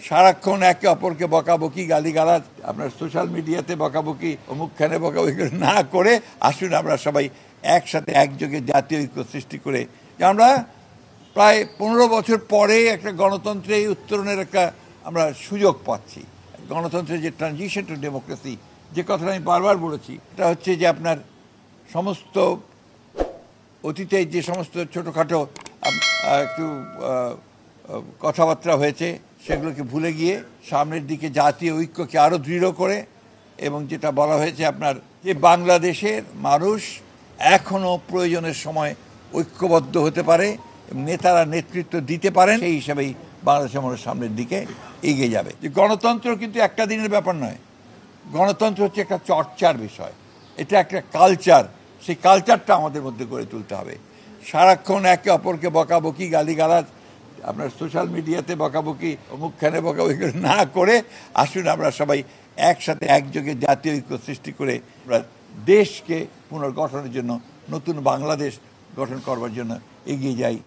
সারাক্ষণ একে অপরকে বকাবকি গালিগালাজ আপনার সোশ্যাল মিডিয়াতে বকাবকি অমুকখানে বকাবকি না করে আসুন আমরা সবাই একসাথে একযোগে জাতীয় ঐক্য সৃষ্টি করে যে আমরা প্রায় 15 বছর পরে একটা গণতন্ত্রে উত্তরণের একটা আমরা সুযোগ পাচ্ছি। গণতন্ত্রের যে ট্রানজিশন টু ডেমোক্রেসি যে কথাটা আমি বারবার বলেছি, এটা হচ্ছে যে আপনার সমস্ত অতীতে যে সমস্ত ছোটোখাটো একটু কথাবার্তা হয়েছে সেগুলোকে ভুলে গিয়ে সামনের দিকে জাতীয় ঐক্যকে আরও দৃঢ় করে, এবং যেটা বলা হয়েছে আপনার যে বাংলাদেশের মানুষ এখনও প্রয়োজনের সময় ঐক্যবদ্ধ হতে পারে, নেতারা নেতৃত্ব দিতে পারেন, সেই হিসাবেই বাংলাদেশের মানুষ সামনের দিকে এগিয়ে যাবে। যে গণতন্ত্র কিন্তু একটা দিনের ব্যাপার নয়, গণতন্ত্র হচ্ছে একটা চর্চার বিষয়, এটা একটা কালচার, সেই কালচারটা আমাদের মধ্যে গড়ে তুলতে হবে। সারাক্ষণ একে অপরকে বকাবকি গালিগালাজ আপনার সোশ্যাল মিডিয়াতে বকাবকি অমুকখানে বকাবকি না করে আসুন আমরা সবাই একসাথে একযোগে জাতীয় ঐক্য সৃষ্টি করে আমরা দেশকে পুনর্গঠনের জন্য, নতুন বাংলাদেশ গঠন করবার জন্য এগিয়ে যাই।